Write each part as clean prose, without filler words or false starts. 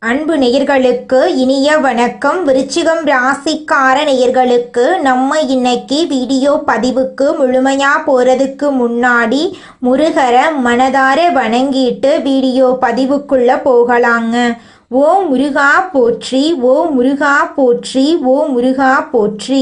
அன்பு நேயர்களுக்கு இனிய வணக்கம். விருச்சிகம் ராசிக்கார நேயர்களுக்கு நம்ம இன்னைக்கு வீடியோ பதிவுக்கு முழுமையா போறதுக்கு முன்னாடி முருகரை மனதார வணங்கிட்டு வீடியோ பதிவுக்குள்ள போகலாங்க. ஓ முருகா போற்றி, ஓ முருகா போற்றி, ஓ முருகா போற்றி,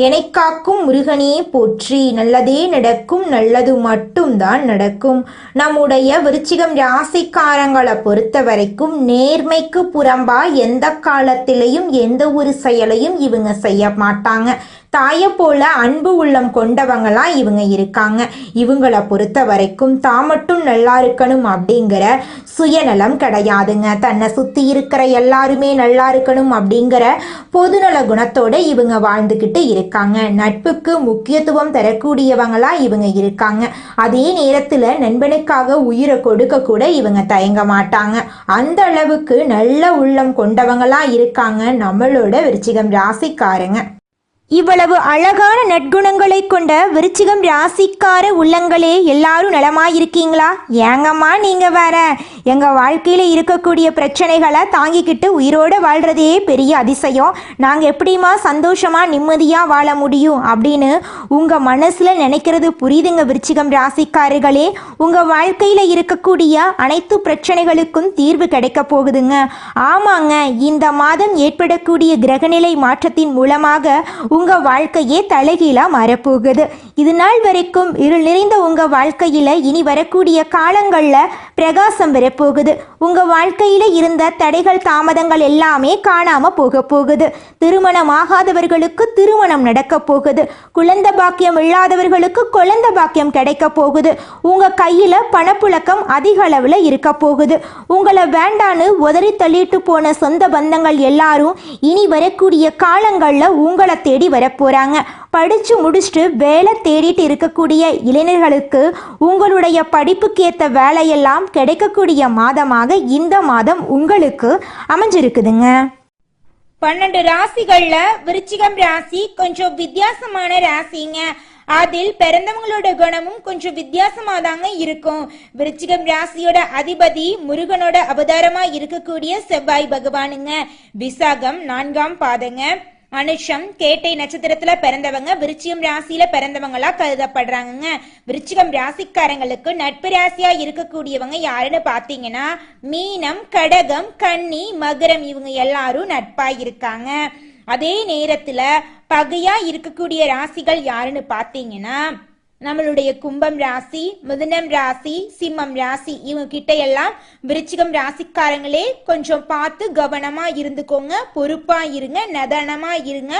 எனைக்காக்கும் முருகனே போற்றி. நல்லதே நடக்கும், நல்லது மட்டும்தான் நடக்கும். நம்முடைய விருச்சிகம் ராசிக்காரங்களை பொறுத்த வரைக்கும் நேர்மைக்கு புறம்பா எந்த காலத்திலையும் எந்த ஒரு செயலையும் இவங்க செய்ய மாட்டாங்க. தாயை போல அன்பு உள்ளம் கொண்டவங்களாம் இவங்க இருக்காங்க. இவங்களை பொறுத்த வரைக்கும் தான் மட்டும் நல்லா இருக்கணும் அப்படிங்கிற சுயநலம் கிடையாதுங்க. தன்னை சுற்றி இருக்கிற எல்லாருமே நல்லா இருக்கணும் அப்படிங்கிற பொதுநல குணத்தோட இவங்க வாழ்ந்துக்கிட்டு இருக்காங்க. நட்புக்கு முக்கியத்துவம் தரக்கூடியவங்களா இவங்க இருக்காங்க. அதே நேரத்தில் நண்பனுக்காக உயிரை கொடுக்க கூட இவங்க தயங்க மாட்டாங்க. அந்த அளவுக்கு நல்ல உள்ளம் கொண்டவங்களா இருக்காங்க நம்மளோட விருச்சிகம் ராசிக்காரங்க. இவ்வளவு அழகான நற்குணங்களை கொண்ட விருச்சிகம் ராசிக்கார உள்ளங்களே, எல்லாரும் நலமாயிருக்கீங்களா? ஏங்கம்மா நீங்க வேற, எங்க வாழ்க்கையில இருக்கக்கூடிய பிரச்சனைகளை தாங்கிக்கிட்டு உயிரோட வாழ்றதே பெரிய அதிசயம். நாங்க எப்படிமா சந்தோஷமா நிம்மதியா வாழ முடியும் அப்படின்னு உங்க மனசுல நினைக்கிறது புரியுதுங்க விருச்சிகம் ராசிக்காரர்களே. உங்க வாழ்க்கையில இருக்கக்கூடிய அனைத்து பிரச்சனைகளுக்கும் தீர்வு கிடைக்க போகுதுங்க. ஆமாங்க, இந்த மாதம் ஏற்படக்கூடிய கிரகநிலை மாற்றத்தின் மூலமாக உங்க வாழ்க்கையே தலைகீழா மாறப்போகுது. இது நாள் வரைக்கும் இருள் நிறைந்த உங்க வாழ்க்கையில இனி வரக்கூடிய காலங்கள்ல பிரகாசம் வரப்போகுது. உங்க வாழ்க்கையில இருந்த தடைகள் தாமதங்கள் எல்லாமே காணாம போக போகுது. திருமணம் ஆகாதவர்களுக்கு திருமணம் நடக்க போகுது. குழந்தை பாக்கியம் இல்லாதவர்களுக்கு குழந்தை பாக்கியம் கிடைக்க போகுது. உங்க கையில பணப்புழக்கம் அதிக அளவுல இருக்க போகுது. உங்களை வேண்டான்னு உதறி தள்ளிட்டு போன சொந்த பந்தங்கள் எல்லாரும் இனி வரக்கூடிய காலங்கள்ல உங்களை தேடி வரப்போறாங்க. படிச்சு முடிச்சுட்டு வேலை தேடிட்டு இருக்கக்கூடிய இளைஞர்களுக்கு உங்களுடைய படிப்புக்கு ஏற்ற வேலையெல்லாம் கிடைக்கக்கூடிய மாதமாக இந்த மாதம் உங்களுக்கு அமைஞ்சிருக்குதுங்க. 12 ராசிகள்ல விருச்சிகம் ராசி கொஞ்சம் வித்தியாசமான ராசிங்க. அதில் பிறந்தவங்களோட குணமும் கொஞ்சம் வித்தியாசமா தாங்க இருக்கும். விருச்சிகம் ராசியோட அதிபதி முருகனோட அவதாரமா இருக்கக்கூடிய செவ்வாய் பகவானுங்க. விசாகம் 4ஆம் பாதங்க. அனுஷம் கேட்டை நட்சத்திரத்துல பிறந்தவங்க விருச்சிகம் ராசியில பிறந்தவங்களா கருதப்படுறாங்க. விருச்சிகம் ராசிக்காரங்களுக்கு நட்பு ராசியா இருக்கக்கூடியவங்க யாருன்னு பாத்தீங்கன்னா மீனம், கடகம், கன்னி, மகரம், இவங்க எல்லாரும் நட்பா இருக்காங்க. அதே நேரத்துல பகையா இருக்கக்கூடிய ராசிகள் யாருன்னு பாத்தீங்கன்னா நம்மளுடைய கும்பம் ராசி, மிதுனம் ராசி, சிம்மம் ராசி, இவங்க கிட்ட எல்லாம் விருச்சிகம் ராசிக்காரங்களே கொஞ்சம் பார்த்து கவனமா இருந்துக்கோங்க. பொறுப்பா இருங்க, நிதானமா இருங்க,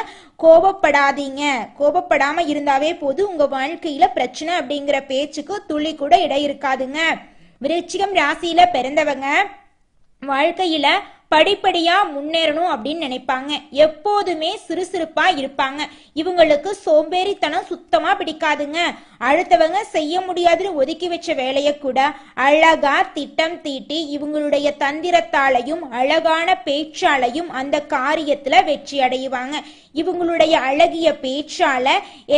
கோபப்படாதீங்க. கோபப்படாம இருந்தாவே போது உங்க வாழ்க்கையில பிரச்சனை அப்படிங்கிற பேச்சுக்கு துளி கூட இடம் இருக்காதுங்க. விருச்சிகம் ராசியில பிறந்தவங்க வாழ்க்கையில படிப்படியா முன்னேறணும் அப்படின்னு நினைப்பாங்க. எப்போதுமே சுறுசுறுப்பா இருப்பாங்க. இவங்களுக்கு சோம்பேறித்தனம் சுத்தமா பிடிக்காதுங்க. அடுத்தவங்க செய்ய முடியாதுன்னு ஒதுக்கி வச்ச வேலையை கூட அழகா திட்டம் தீட்டி இவங்களுடைய தந்திரத்தாலையும் அழகான பேச்சாலையும் அந்த காரியத்துல வெற்றி அடைவாங்க. இவங்களுடைய அழகிய பேச்சால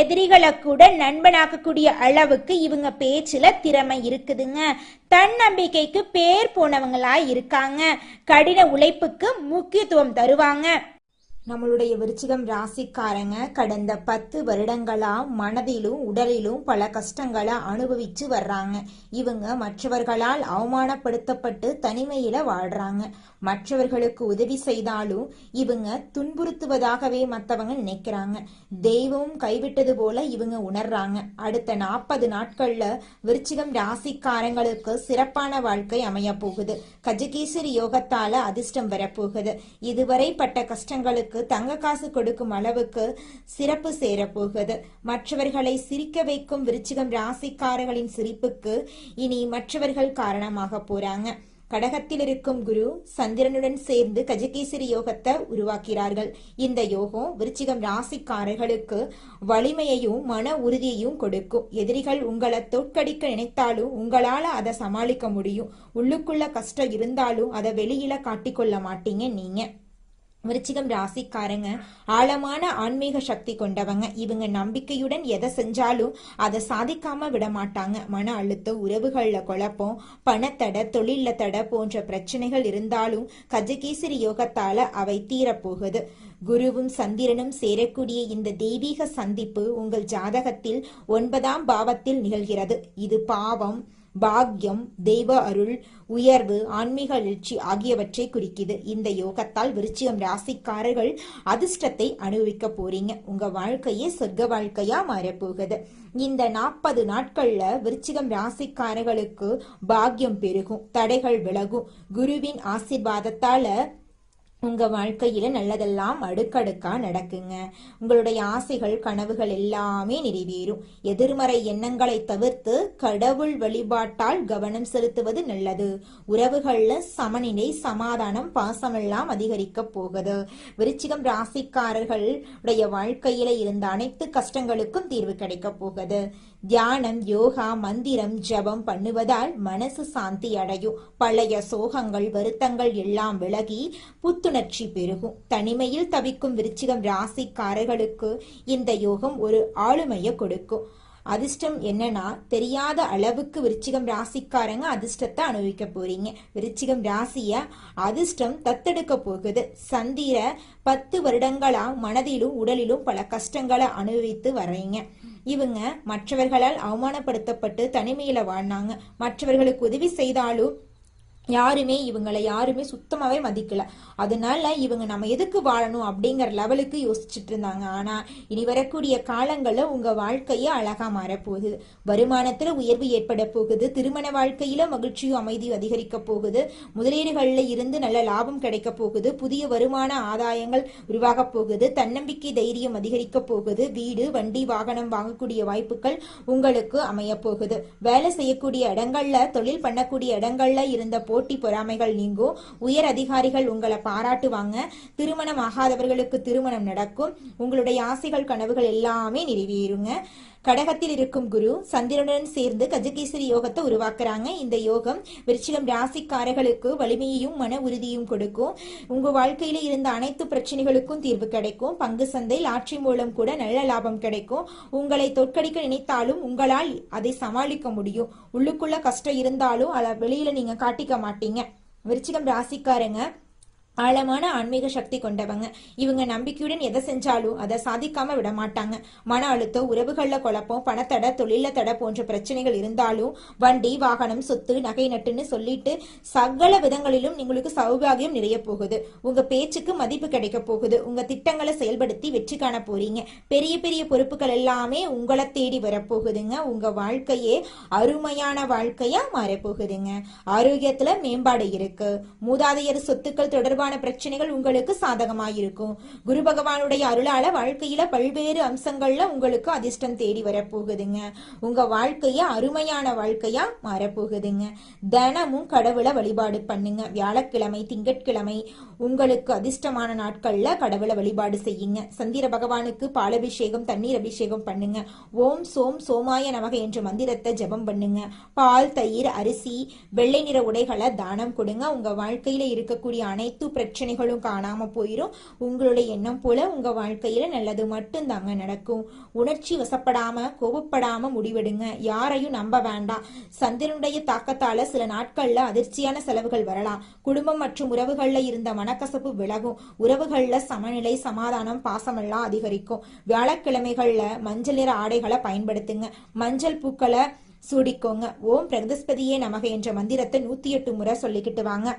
எதிரிகளை கூட நண்பனாக்கக்கூடிய அளவுக்கு இவங்க பேச்சுல திறமை இருக்குதுங்க. தன்னம்பிக்கைக்கு பேர் போனவங்களா இருக்காங்க. கடின உழைப்புக்கு முக்கியத்துவம் தருவாங்க. நம்மளுடைய விருச்சிகம் ராசிக்காரங்க கடந்த 10 வருடங்களா மனதிலும் உடலிலும் பல கஷ்டங்களை அனுபவிச்சு வர்றாங்க. இவங்க மற்றவர்களால் அவமானப்படுத்தப்பட்டு தனிமையில வாழ்றாங்க. மற்றவர்களுக்கு உதவி செய்தாலும் இவங்க துன்புறுத்துவதாகவே மற்றவங்க நினைக்கிறாங்க. தெய்வம் கைவிட்டது போல இவங்க உணர்றாங்க. அடுத்த 40 நாட்கள்ல விருச்சிகம் ராசிக்காரங்களுக்கு சிறப்பான வாழ்க்கை அமைய போகுது. கஜகேசரி யோகத்தால அதிர்ஷ்டம் வரப்போகுது. இதுவரை பட்ட கஷ்டங்களுக்கு தங்க காசு கொடுக்கும் அளவுக்கு சிறப்பு சேரப்போகுது. மற்றவர்களை சிரிக்க வைக்கும் விருச்சிகம் ராசிக்காரர்களின் சிரிப்புக்கு இனி மற்றவர்கள் காரணமாக போறாங்க. கடகத்தில் இருக்கும் குரு சந்திரனுடன் சேர்ந்து கஜகேசரி யோகத்தை உருவாக்கிறார்கள். இந்த யோகம் விருச்சிகம் ராசிக்காரர்களுக்கு வலிமையையும் மன உறுதியையும் கொடுக்கும். எதிரிகள் உங்களை தோற்கடிக்க நினைத்தாலும் உங்களால அதை சமாளிக்க முடியும். உள்ளுக்குள்ள கஷ்டம் இருந்தாலும் அதை வெளியில காட்டிக்கொள்ள மாட்டீங்க நீங்க. விருச்சிகம் ராசிக்காரங்க ஆழமான ஆன்மீக சக்தி கொண்டவங்க. இவங்க நம்பிக்கையுடன் எதை செஞ்சாலும் அதை சாதிக்காம விட மாட்டாங்க. மன அழுத்தம், உறவுகள்ல குழப்பம், பணத்தடை, தொழில தடை போன்ற பிரச்சனைகள் இருந்தாலும் கஜகேசரி யோகத்தால அவை தீரப்போகுது. குருவும் சந்திரனும் சேரக்கூடிய இந்த தெய்வீக சந்திப்பு உங்கள் ஜாதகத்தில் 9ஆம் பாவத்தில் நிகழ்கிறது. இது பாவம், பாக்யம், தெய்வ அருள், உயர்வு, ஆன்மீக எழுச்சி ஆகியவற்றை குறிக்குது. இந்த யோகத்தால் விருச்சிகம் ராசிக்காரர்கள் அதிர்ஷ்டத்தை அனுபவிக்க போறீங்க. உங்க வாழ்க்கையே சொர்க்க வாழ்க்கையா மாறப்போகுது. இந்த 40 நாட்கள்ல விருச்சிகம் ராசிக்காரர்களுக்கு பாக்யம் பெருகும், தடைகள் விலகும். குருவின் ஆசீர்வாதத்தால உங்க வாழ்க்கையில நல்லதெல்லாம் அடுக்கடுக்கா நடக்குங்க. உங்களுடைய ஆசைகள், கனவுகள் எல்லாமே நிறைவேறும். எதிர்மறை எண்ணங்களை தவிர்த்து கடவுள் வழிபாட்டால் கவனம் செலுத்துவது நல்லது. உறவுகள்ல சமநிலை, சமாதானம், பாசமெல்லாம் அதிகரிக்க போகுது. விருச்சிகம் ராசிக்காரர்களுடைய வாழ்க்கையில இருந்த அனைத்து கஷ்டங்களுக்கும் தீர்வு கிடைக்க போகுது. தியானம், யோகா, மந்திரம், ஜபம் பண்ணுவதால் மனசு சாந்தி அடையும். பழைய சோகங்கள், வருத்தங்கள் எல்லாம் விலகி புத்துணர்ச்சி பெருகும். தனிமையில் தவிக்கும் விருச்சிகம் ராசிக்காரர்களுக்கு இந்த யோகம் ஒரு ஆளுமையை கொடுக்கும். அதிர்ஷ்டம் என்னன்னா, தெரியாத அளவுக்கு விருச்சிகம் ராசிக்காரங்க அதிர்ஷ்டத்தை அனுபவிக்க போறீங்க. விருச்சிகம் ராசிய அதிர்ஷ்டம் தத்தெடுக்க போகுது. சந்திர 10 வருடங்களா மனதிலும் உடலிலும் பல கஷ்டங்களை அனுபவித்து வர்றீங்க. இவங்க மற்றவர்களால் அவமானப்படுத்தப்பட்டு தனிமையில வாழ்ந்தாங்க. மற்றவர்களுக்கு உதவி செய்தாலும் யாருமே சுத்தமாவே மதிக்கல. அதனால இவங்க நம்ம எதுக்கு வாழணும் அப்படிங்கிற லெவலுக்கு யோசிச்சுட்டு இருந்தாங்க. ஆனா இனி வரக்கூடிய காலங்கள்ல உங்க வாழ்க்கைய அழகா மாறப்போகுது. வருமானத்துல உயர்வு ஏற்பட போகுது. திருமண வாழ்க்கையில மகிழ்ச்சியும் அமைதியும் அதிகரிக்க போகுது. முதலீடுகள்ல இருந்து நல்ல லாபம் கிடைக்க போகுது. புதிய வருமான ஆதாயங்கள் உருவாக போகுது. தன்னம்பிக்கை, தைரியம் அதிகரிக்க போகுது. வீடு, வண்டி, வாகனம் வாங்கக்கூடிய வாய்ப்புகள் உங்களுக்கு அமைய போகுது. வேலை செய்யக்கூடிய இடங்கள்ல, தொழில் பண்ணக்கூடிய இடங்கள்ல இருந்த போட்டி பொறாமைகள் நீங்கும். உயர் அதிகாரிகள் உங்களை பாராட்டுவாங்க. திருமணம் ஆகாதவர்களுக்கு திருமணம் நடக்கும். உங்களுடைய ஆசைகள், கனவுகள் எல்லாமே நிறைவேறுங்க. கடகத்தில் இருக்கும் குரு சந்திரனுடன் சேர்ந்து கஜகேசரி யோகத்தை உருவாக்குறாங்க. இந்த யோகம் விருச்சிகம் ராசிக்காரர்களுக்கு வலிமையையும் மன உறுதியும் கொடுக்கும். உங்க வாழ்க்கையில இருந்த அனைத்து பிரச்சனைகளுக்கும் தீர்வு கிடைக்கும். பங்கு சந்தை, லாட்சி மூலம் கூட நல்ல லாபம் கிடைக்கும். உங்களை தோற்கடிக்க நினைத்தாலும் உங்களால் அதை சமாளிக்க முடியும். உள்ளுக்குள்ள கஷ்டம் இருந்தாலும் அதை வெளியில நீங்க காட்டிக்க மாட்டீங்க. விருச்சிகம் ராசிக்காரங்க ஆழமான ஆன்மீக சக்தி கொண்டவங்க. இவங்க நம்பிக்கையுடன் எதை செஞ்சாலும் அதை சாதிக்காம விட மாட்டாங்க. மன அழுத்தம், உறவுகள்ல குழப்பம், பணத்தடை, தொழில தடை போன்ற பிரச்சனைகள் இருந்தாலும் வண்டி, வாகனம், சொத்து, நகை நட்டுன்னு சொல்லிட்டு சகல விதங்களிலும் உங்களுக்கு சௌபாகியம் நிறைய போகுது. உங்க பேச்சுக்கு மதிப்பு கிடைக்க போகுது. உங்க திட்டங்களை செயல்படுத்தி வெற்றி காண போறீங்க. பெரிய பெரிய பொறுப்புகள் எல்லாமே உங்களை தேடி வரப்போகுதுங்க. உங்க வாழ்க்கையே அருமையான வாழ்க்கையா மாறப்போகுதுங்க. ஆரோக்கியத்துல மேம்பாடு இருக்கு. மூதாதையர் சொத்துக்கள் தொடர்பான பிரச்சனைகள் உங்களுக்கு சாதகமாயிருக்கும். குரு பகவானுடைய அருளால வாழ்க்கையில பல்வேறு அம்சங்கள்ல உங்களுக்கு அதிர்ஷ்டம் தேடி வரப்போகுதுங்க. உங்க வாழ்க்கைய அருமையான வாழ்க்கையா மாறப்போகுதுங்க. தினமும் கடவுளை வழிபாடு பண்ணுங்க. வியாழக்கிழமை, திங்கட்கிழமை உங்களுக்கு அதிர்ஷ்டமான நாட்கள்ல கடவுளை வழிபாடு செய்யுங்க. சந்திர பகவானுக்கு பாலபிஷேகம், தண்ணீர் அபிஷேகம் பண்ணுங்க. ஓம் சோம் சோமாய நமக என்ற மந்திரத்தை ஜபம் பண்ணுங்க. பால், தயிர், அரிசி, வெள்ளை நிற உடைகளை தானம் கொடுங்க. உங்க வாழ்க்கையில இருக்கக்கூடிய அனைத்து பிரச்சனைகளும் காணாம போயிரும். உங்களுடைய எண்ணம் போல உங்க வாழ்க்கையில நல்லது மட்டும் தாங்க நடக்கும். உணர்ச்சி வசப்படாம, கோபப்படாம முடிவெடுங்க. யாரையும் நம்ப வேண்டாம். சந்திரனுடைய தாக்கத்தால சில நாட்கள்ல அதிர்ச்சியான செலவுகள் வரலாம். குடும்பம் மற்றும் உறவுகள்ல இருந்த மனக்கசப்பு விலகும். உறவுகள்ல சமநிலை, சமாதானம், பாசமெல்லாம் அதிகரிக்கும். வியாழக்கிழமைகள்ல மஞ்சள் நிற ஆடைகளை பயன்படுத்துங்க. மஞ்சள் பூக்களை சூடிக்கோங்க. ஓம் பிரகஸ்பதியே நமக என்ற மந்திரத்தை 108 முறை சொல்லிக்கிட்டு வாங்க.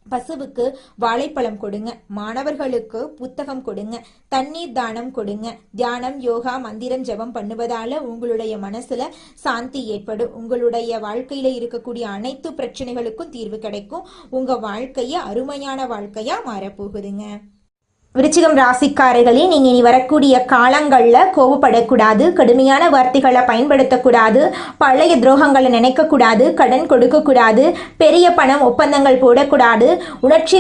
பசுவுக்கு வாழைப்பழம் கொடுங்க. மாணவர்களுக்கு புத்தகம் கொடுங்க. தண்ணீர் தானம் கொடுங்க. தியானம், யோகா, மந்திரம் ஜபம் பண்ணுவதால உங்களுடைய மனசுல சாந்தி ஏற்படும். உங்களுடைய வாழ்க்கையில இருக்கக்கூடிய அனைத்து பிரச்சனைகளுக்கும் தீர்வு கிடைக்கும். உங்க வாழ்க்கைய அருமையான வாழ்க்கையா மாறப்போகுதுங்க. விருச்சிகம் ராசிக்காரர்களே, நீங்க இனி வரக்கூடிய காலங்கள்ல கோபப்படக்கூடாது. கடுமையான வார்த்தைகளை பயன்படுத்தக்கூடாது. பழைய துரோகங்களை நினைக்க கூடாது. கடன் கொடுக்க கூடாது. பெரிய பணம் ஒப்பந்தங்கள் போடக்கூடாது. உணர்ச்சி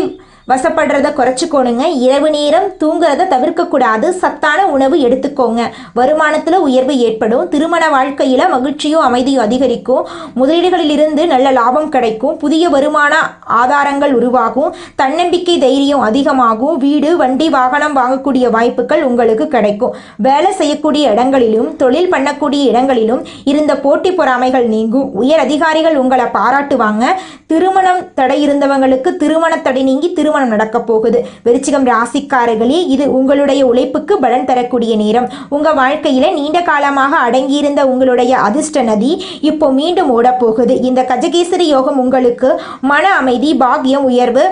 வசப்படுறத குறைச்சிக்கோணுங்க. இரவு நேரம் தூங்குறத தவிர்க்கக்கூடாது. சத்தான உணவு எடுத்துக்கோங்க. வருமானத்தில் உயர்வு ஏற்படும். திருமண வாழ்க்கையில் மகிழ்ச்சியும் அமைதியும் அதிகரிக்கும். முதலீடுகளில் இருந்து நல்ல லாபம் கிடைக்கும். புதிய வருமான ஆதாரங்கள் உருவாகும். தன்னம்பிக்கை தைரியம் அதிகமாகும். வீடு வண்டி வாகனம் வாங்கக்கூடிய வாய்ப்புகள் உங்களுக்கு கிடைக்கும். வேலை செய்யக்கூடிய இடங்களிலும் தொழில் பண்ணக்கூடிய இடங்களிலும் இருந்த போட்டி பொறாமைகள் நீங்கும். உயர் அதிகாரிகள் உங்களை பாராட்டுவாங்க. திருமணம் தடை இருந்தவங்களுக்கு திருமண தடை நீங்கி திருமணம் நடக்க போகுது. விருச்சிகம் ராசிக்காரர்களே, இது உங்களுடைய உழைப்புக்கு பலன் தரக்கூடிய நேரம். உங்க வாழ்க்கையில நீண்ட காலமாக அடங்கியிருந்த உங்களுடைய அதிர்ஷ்ட நதி இப்போ மீண்டும் ஓட போகுது. இந்த கஜகேசரி யோகம் உங்களுக்கு மன அமைதி, பாக்கியம், உயர்வு,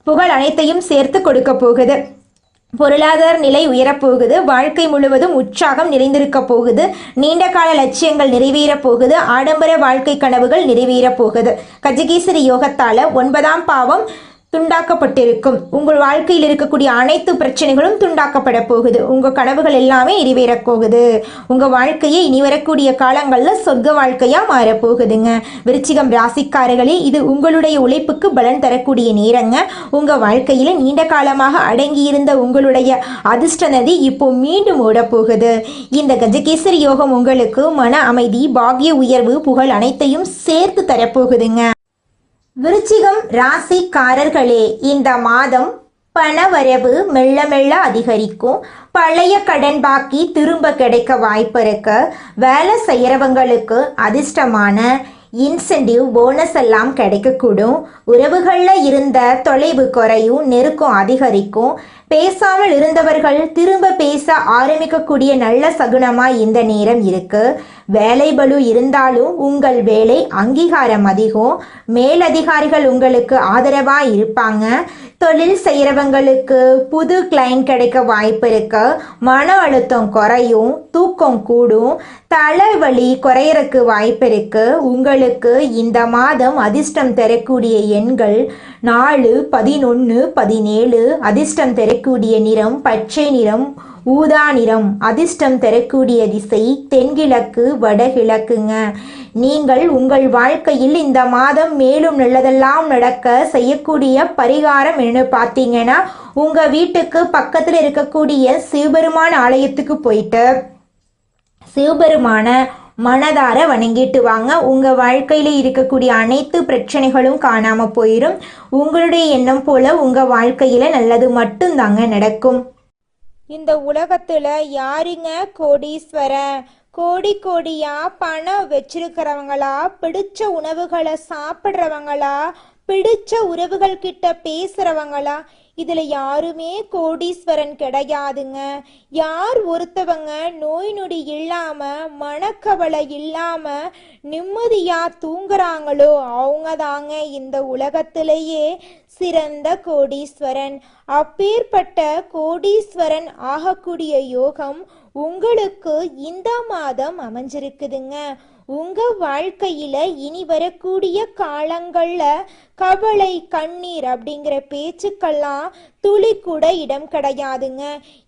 புகழ் அனைத்தையும் சேர்த்து கொடுக்க போகுது. பொருளாதார நிலை உயரப்போகுது. வாழ்க்கை முழுவதும் உற்சாகம் நிறைந்திருக்க போகுது. நீண்ட கால லட்சியங்கள் நிறைவேறப் போகுது. ஆடம்பர வாழ்க்கை கனவுகள் நிறைவேறப் போகுது. கஜகேசரி யோகத்தால 9ஆம் பாவம் துண்டாக்கப்பட்டிருக்கும். உங்கள் வாழ்க்கையில் இருக்கக்கூடிய அனைத்து பிரச்சனைகளும் துண்டாக்கப்பட போகுது. உங்கள் கனவுகள் எல்லாமே நிறைவேறப் போகுது. உங்கள் வாழ்க்கையை இனி வரக்கூடிய காலங்களில் சொர்க்க வாழ்க்கையாக மாறப்போகுதுங்க. விருச்சிகம் ராசிக்காரர்களே, இது உங்களுடைய உழைப்புக்கு பலன் தரக்கூடிய நேரங்க. உங்கள் வாழ்க்கையில் நீண்ட காலமாக அடங்கியிருந்த உங்களுடைய அதிர்ஷ்ட நதி இப்போ மீண்டும் ஓடப்போகுது. இந்த கஜகேசரி யோகம் உங்களுக்கு மன அமைதி, பாக்கிய உயர்வு, புகழ் அனைத்தையும் சேர்த்து தரப்போகுதுங்க. விருச்சிகம் ராசிக்காரர்களே, இந்த மாதம் பணவரவு மெல்ல மெல்ல அதிகரிக்கும். பழைய கடன் பாக்கி திரும்ப கிடைக்க வாய்ப்பு இருக்கு. வேலை செய்கிறவங்களுக்கு அதிர்ஷ்டமான இன்சென்டிவ் போனஸ் எல்லாம் கிடைக்கக்கூடும். உறவுகளில் இருந்த தொலைவு குறையும், நெருக்கம் அதிகரிக்கும். பேசாமல் இருந்தவர்கள் திரும்ப பேச ஆரம்பிக்கக்கூடிய நல்ல சகுனமாக இந்த நேரம் இருக்கு. வேலை பளு இருந்தாலும் உங்கள் வேலை அங்கீகாரம் அதிகம். மேலதிகாரிகள் உங்களுக்கு ஆதரவாக இருப்பாங்க. தொழில் செய்கிறவங்களுக்கு புது கிளைண்ட் கிடைக்க வாய்ப்பு இருக்கு. மன அழுத்தம் குறையும், தூக்கம் கூடும், தலைவலி குறையறக்கு வாய்ப்பு இருக்கு. உங்களுக்கு இந்த மாதம் அதிர்ஷ்டம் தரக்கூடிய எண்கள் 4, 11, 17. அதிர்ஷ்டம் தரக்கூடிய நிறம் பச்சை நிறம், ஊதா நிறம். அதிர்ஷ்டம் தரக்கூடிய திசை தென்கிழக்கு, வடகிழக்குங்க. நீங்கள் உங்கள் வாழ்க்கையில் இந்த மாதம் மேலும் நல்லதெல்லாம் நடக்க செய்யக்கூடிய பரிகாரம் என்ன பார்த்தீங்கன்னா, உங்கள் வீட்டுக்கு பக்கத்தில் இருக்கக்கூடிய சிவபெருமான் ஆலயத்துக்கு போயிட்டு சிவபெருமான மனதார வணங்கிட்டு வாங்க. உங்கள் வாழ்க்கையில் இருக்கக்கூடிய அனைத்து பிரச்சனைகளும் காணாமல் போயிடும். உங்களுடைய எண்ணம் போல உங்கள் வாழ்க்கையில் நல்லது மட்டும்தாங்க நடக்கும். இந்த உலகத்துல யாருங்க கோடீஸ்வரன்? கோடி கோடியா பணம் வச்சிருக்கிறவங்களா, பிடிச்ச உணவுகளை சாப்பிட்றவங்களா, பிடிச்ச உறவுகள் கிட்ட பேசுறவங்களா? இதுல யாருமே கோடீஸ்வரன் கிடையாதுங்க. யார் ஒருத்தவங்க நோய் நொடி இல்லாம, மனக்கவலை இல்லாம நிம்மதியா தூங்குறாங்களோ அவங்க தாங்க இந்த உலகத்திலேயே சிறந்த கோடீஸ்வரன். அப்பேற்பட்ட கோடீஸ்வரன் ஆகக்கூடிய யோகம் உங்களுக்கு இந்த மாதம் அமைஞ்சிருக்குதுங்க. உங்க வாழ்க்கையில இனி வரக்கூடிய காலங்கள்ல கவலை, கண்ணீர் அப்படிங்கிற பேச்சுக்கெல்லாம் துளி கூட இடம் கிடையாதுங்க.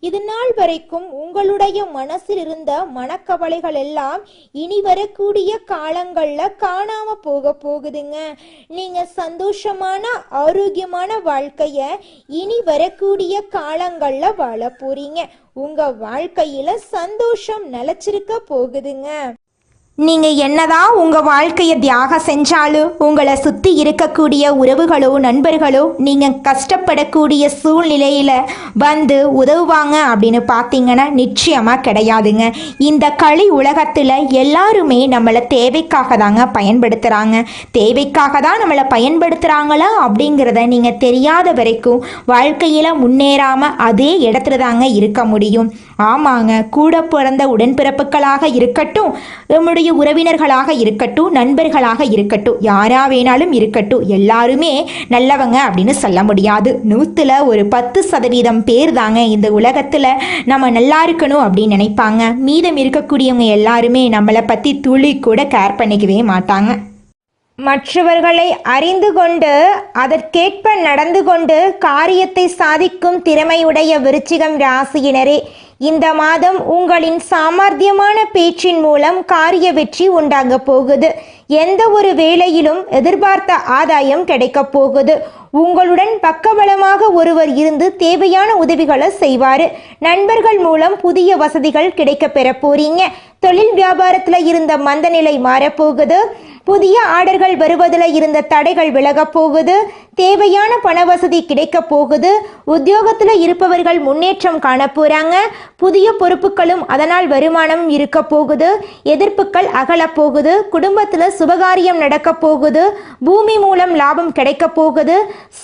இது நாள் வரைக்கும் உங்களுடைய மனசில் இருந்த மனக்கவலைகள் எல்லாம் இனி வரக்கூடிய காலங்கள்ல காணாம போகுதுங்க. நீங்க சந்தோஷமான ஆரோக்கியமான வாழ்க்கைய இனி வரக்கூடிய காலங்கள்ல வாழ போறீங்க. உங்க வாழ்க்கையில சந்தோஷம் நிலைச்சிருக்க போகுதுங்க. நீங்கள் என்னதான் உங்கள் வாழ்க்கையை தியாகம் செஞ்சாலும் உங்களை சுற்றி இருக்கக்கூடிய உறவுகளோ நண்பர்களோ நீங்கள் கஷ்டப்படக்கூடிய சூழ்நிலையில் வந்து உதவுவாங்க அப்படின்னு பார்த்தீங்கன்னா நிச்சயமாக கிடையாதுங்க. இந்த களி உலகத்தில் எல்லாருமே நம்மளை தேவைக்காக தாங்க பயன்படுத்துகிறாங்க. தேவைக்காக தான் நம்மளை பயன்படுத்துகிறாங்களா அப்படிங்கிறத நீங்கள் தெரியாத வரைக்கும் வாழ்க்கையில் முன்னேறாமல் அதே இடத்துல தாங்க இருக்க முடியும். ஆமாங்க, கூட பிறந்த உடன்பிறப்புகளாக இருக்கட்டும், நம்முடைய உறவினர்களாக இருக்கட்டும், நண்பர்களாக இருக்கட்டும், யாரா வேணாலும் இருக்கட்டும், எல்லாருமே நல்லவங்க அப்படின்னு சொல்ல முடியாது. 100ல் ஒரு 10% பேர் தாங்க இந்த உலகத்தில் நம்ம நல்லா இருக்கணும் அப்படின்னு நினைப்பாங்க. மீதம் இருக்கக்கூடியவங்க எல்லாருமே நம்மளை பற்றி துளி கூட கேர் பண்ணிக்கவே மாட்டாங்க. மற்றவர்களை அறிந்து கொண்டு அதற்கேற்ப நடந்து கொண்டு காரியத்தை சாதிக்கும் திறமையுடைய விருச்சிகம் ராசியினரே, இந்த மாதம் உங்களின் சாமர்த்தியமான பேச்சின் மூலம் காரிய வெற்றி உண்டாக போகுது. எந்த ஒரு வேலையிலும் எதிர்பார்த்த ஆதாயம் கிடைக்கப் போகுது. உங்களுடன் பக்கபலமாக ஒருவர் இருந்து தேவையான உதவிகளை செய்வாரு. நண்பர்கள் மூலம் புதிய வசதிகள் கிடைக்க பெற போறீங்க. தொழில் வியாபாரத்துல இருந்த மந்த நிலை மாறப்போகுது. புதிய ஆர்டர்கள் வருவதில் இருந்த தடைகள் விலகப் போகுது. தேவையான பண வசதி கிடைக்க போகுது. உத்தியோகத்தில் இருப்பவர்கள் முன்னேற்றம் காண போறாங்க. புதிய பொறுப்புகளும் அதனால் வருமானம் இருக்க போகுது. எதிர்ப்புகள் அகல போகுது. குடும்பத்தில் சுபகாரியம் நடக்க போகுது. பூமி மூலம் லாபம் கிடைக்க போகுது.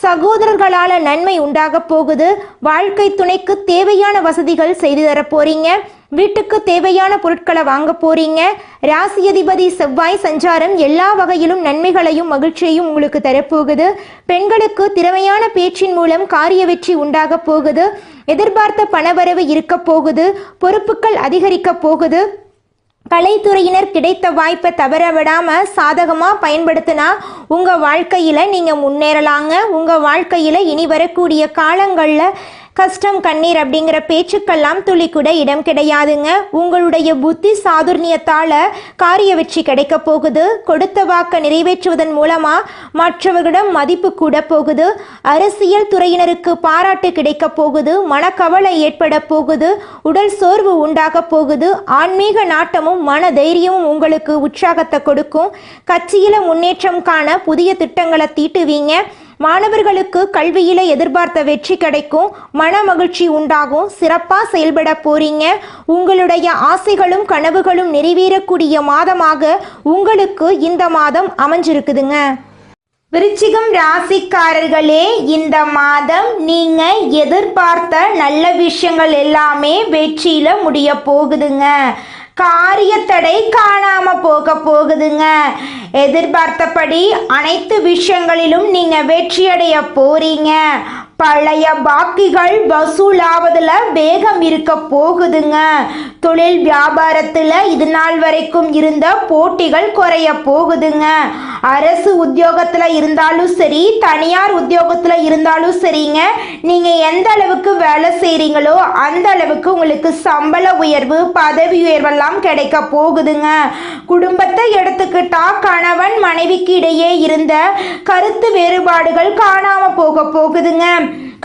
சகோதரர்களால நன்மை உண்டாக போகுது. வாழ்க்கை துணைக்கு தேவையான வசதிகள் செய்து தர போறீங்க. வீட்டுக்கு தேவையான பொருட்களை வாங்க போறீங்க. ராசி அதிபதி செவ்வாய் சஞ்சாரம் எல்லா வகையிலும் நன்மைகளையும் மகிழ்ச்சியையும் உங்களுக்கு தரப்போகுது. பெண்களுக்கு திறமையான பேச்சின் மூலம் காரிய வெற்றி உண்டாக போகுது. எதிர்பார்த்த பணவரவு இருக்க போகுது. பொறுப்புகள் அதிகரிக்க போகுது. கலைத்துறையினர் கிடைத்த வாய்ப்பை தவற விடாம சாதகமா பயன்படுத்தினா உங்க வாழ்க்கையில நீங்க முன்னேறலாங்க. உங்க வாழ்க்கையில இனி வரக்கூடிய காலங்கள்ல கஷ்டம் கண்ணீர் அப்படிங்கிற பேச்சுக்கெல்லாம் துளி கூட இடம் கிடையாதுங்க. உங்களுடைய புத்தி சாதுர்ணியத்தால காரிய வெற்றி கிடைக்க போகுது. கொடுத்த வாக்கை நிறைவேற்றுவதன் மூலமா மற்றவர்களிடம் மதிப்பு கூட போகுது. அரசியல் துறையினருக்கு பாராட்டு கிடைக்க போகுது. மனக்கவலை ஏற்பட போகுது. உடல் சோர்வு உண்டாக போகுது. ஆன்மீக நாட்டமும் மன தைரியமும் உங்களுக்கு உற்சாகத்தை கொடுக்கும். கட்சியில முன்னேற்றம் காண புதிய திட்டங்களை தீட்டுவீங்க. மாணவர்களுக்கு கல்வியில எதிர்பார்த்த வெற்றி கிடைக்கும். மன மகிழ்ச்சி உண்டாகும். சிறப்பா செயல்பட போறீங்க. உங்களுடைய ஆசைகளும் கனவுகளும் நிறைவேறக்கூடிய மாதமாக உங்களுக்கு இந்த மாதம் அமைஞ்சிருக்குதுங்க. விருச்சிகம் ராசிக்காரர்களே, இந்த மாதம் நீங்க எதிர்பார்த்த நல்ல விஷயங்கள் எல்லாமே வெற்றியில முடிய போகுதுங்க. காரிய தடை காணாம போக போகுதுங்க. எதிர்பார்த்தபடி அனைத்து விஷயங்களிலும் நீங்க வெற்றியடைய போறீங்க. பழைய பாக்கிகள் வசூலாவதுல வேகம் இருக்க போகுதுங்க. தொழில் வியாபாரத்துல இது நாள் வரைக்கும் இருந்த போட்டிகள் குறைய போகுதுங்க. அரசு உத்தியோகத்துல இருந்தாலும் சரி, தனியார் உத்தியோகத்துல இருந்தாலும் சரிங்க, நீங்க எந்த அளவுக்கு வேலை செய்றீங்களோ அந்த அளவுக்கு உங்களுக்கு சம்பள உயர்வு, பதவி உயர்வெல்லாம் கிடைக்க போகுதுங்க. குடும்பத்தை எடுத்துக்கிட்டா கணவன் மனைவிக்கு இடையே இருந்த கருத்து வேறுபாடுகள் காணாம போக போகுதுங்க.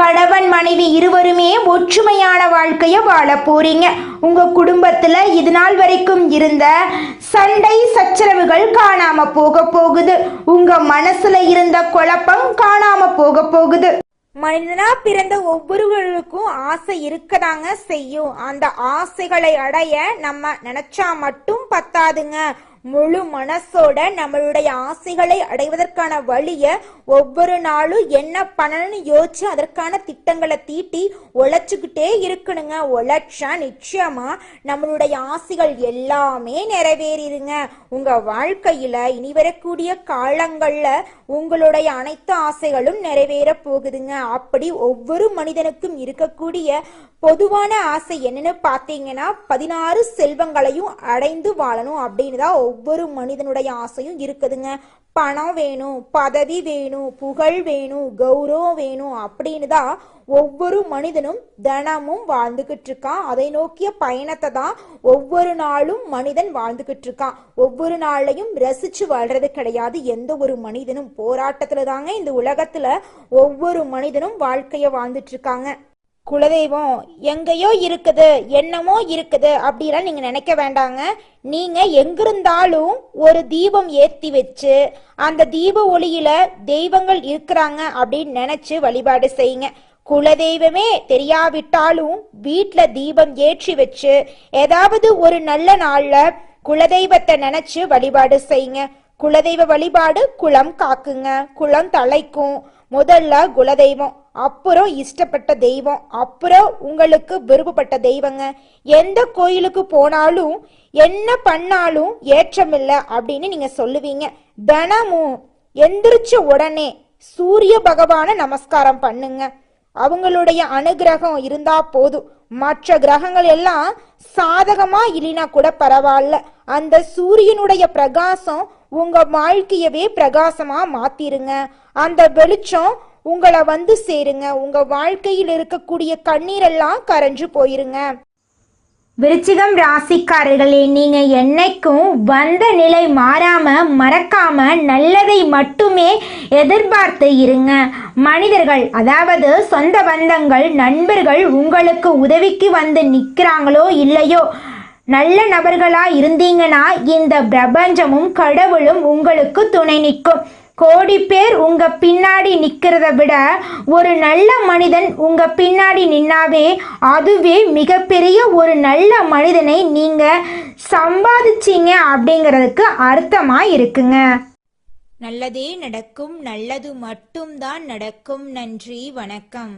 கணவன் மனைவி இருவருமே ஒற்றுமையான வாழ்க்கைய வாழ போறீங்க. உங்க குடும்பத்துல இது நாள் வரைக்கும் இருந்த சண்டை சச்சரவுகள் காணாம போக போகுது. உங்க மனசுல இருந்த குழப்பம் காணாம போக போகுது. மனிதனா பிறந்த ஒவ்வொருவருக்கும் ஆசை இருக்கதாங்க செய்யும். அந்த ஆசைகளை அடைய நம்ம நினைச்சா மட்டும் பத்தாதுங்க. முழு மனசோட நம்மளுடைய ஆசைகளை அடைவதற்கான வழிய ஒவ்வொரு நாளும் என்ன பண்ணணும்னு யோசிச்சு அதற்கான திட்டங்களை தீட்டி உழைச்சுக்கிட்டே இருக்கணுங்க. உழைச்சா நிச்சயமா நம்மளுடைய ஆசைகள் எல்லாமே நிறைவேறிடுங்க. உங்க வாழ்க்கையில இனி வரக்கூடிய காலங்கள்ல உங்களுடைய அனைத்து ஆசைகளும் நிறைவேற போகுதுங்க. அப்படி ஒவ்வொரு மனிதனுக்கும் இருக்கக்கூடிய பொதுவான ஆசை என்னன்னு பார்த்தீங்கன்னா 16 செல்வங்களையும் அடைந்து வாழணும் அப்படின்னு தான் ஒவ்வொரு மனிதனுடைய ஆசையும் இருக்குதுங்க. பணம் வேணும், பதவி வேணும், புகழ் வேணும், கௌரவம் வேணும் அப்படின்னு தான் ஒவ்வொரு மனிதனும் தினமும் வாழ்ந்துகிட்டு இருக்கான். அதை நோக்கிய பயணத்தை தான் ஒவ்வொரு நாளும் மனிதன் வாழ்ந்துகிட்டு இருக்கான். ஒவ்வொரு நாளையும் ரசிச்சு வாழ்றது கிடையாது. எந்த ஒரு மனிதனும் போராட்டத்துல தாங்க இந்த உலகத்துல ஒவ்வொரு மனிதனும் வாழ்க்கைய வாழ்ந்துட்டு இருக்காங்க. குலதெய்வம் எங்கேயோ இருக்குது, என்னமோ இருக்குது அப்படிலாம் நீங்க நினைக்க வேண்டாங்க. நீங்க எங்கிருந்தாலும் ஒரு தீபம் ஏத்தி வச்சு அந்த தீப ஒளியில தெய்வங்கள் இருக்கிறாங்க அப்படின்னு நினைச்சு வழிபாடு செய்யுங்க. குலதெய்வமே தெரியாவிட்டாலும் வீட்டுல தீபம் ஏற்றி வச்சு ஏதாவது ஒரு நல்ல நாள்ல குலதெய்வத்தை நினைச்சு வழிபாடு செய்யுங்க. குலதெய்வ வழிபாடு குலம் காக்குங்க, குலம் தலைக்கும். முதல்ல குலதெய்வம், அப்புறம் இஷ்டப்பட்ட தெய்வம், அப்புறம் உங்களுக்கு விருப்பப்பட்ட தெய்வங்க. எந்த கோயிலுக்கு போனாலும் என்ன பண்ணாலும் ஏற்றமில்லை அப்படின்னு நீங்க சொல்லுவீங்க. தினமும் எந்திரிச்ச உடனே சூரிய பகவான நமஸ்காரம் பண்ணுங்க. அவங்களுடைய அனுகிரகம் இருந்தா போதும். மற்ற கிரகங்கள் எல்லாம் சாதகமா இல்லைனா கூட பரவாயில்ல. அந்த சூரியனுடைய பிரகாசம் உங்க வாழ்க்கையவே பிரகாசமா மாத்திருங்க. அந்த வெளிச்சம் உங்களை வந்து சேருங்க. உங்க வாழ்க்கையில் இருக்கக்கூடிய கண்ணீரெல்லாம் கரைஞ்சு போயிருங்க. விருச்சிகம் ராசிக்காரர்களே, நீங்க என்னைக்கும் வந்த நிலை மாறாம மறக்காம நல்லதை மட்டுமே எதிர்பார்த்து இருங்க. மனிதர்கள், அதாவது சொந்த பந்தங்கள், நண்பர்கள் உங்களுக்கு உதவிக்கு வந்து நிற்கிறாங்களோ இல்லையோ, நல்ல நபர்களா இருந்தீங்கன்னா இந்த பிரபஞ்சமும் கடவுளும் உங்களுக்கு துணை நிற்கும். கோடி பேர் உங்க பின்னாடி நிக்கிறத விட ஒரு நல்ல மனிதன் உங்க பின்னாடி நின்னாவே அதுவே மிகப்பெரிய ஒரு நல்ல மனிதனை நீங்க சம்பாதிச்சீங்க அப்படிங்கிறதுக்கு அர்த்தமா இருக்குங்க. நல்லதே நடக்கும், நல்லது மட்டும்தான் நடக்கும். நன்றி, வணக்கம்.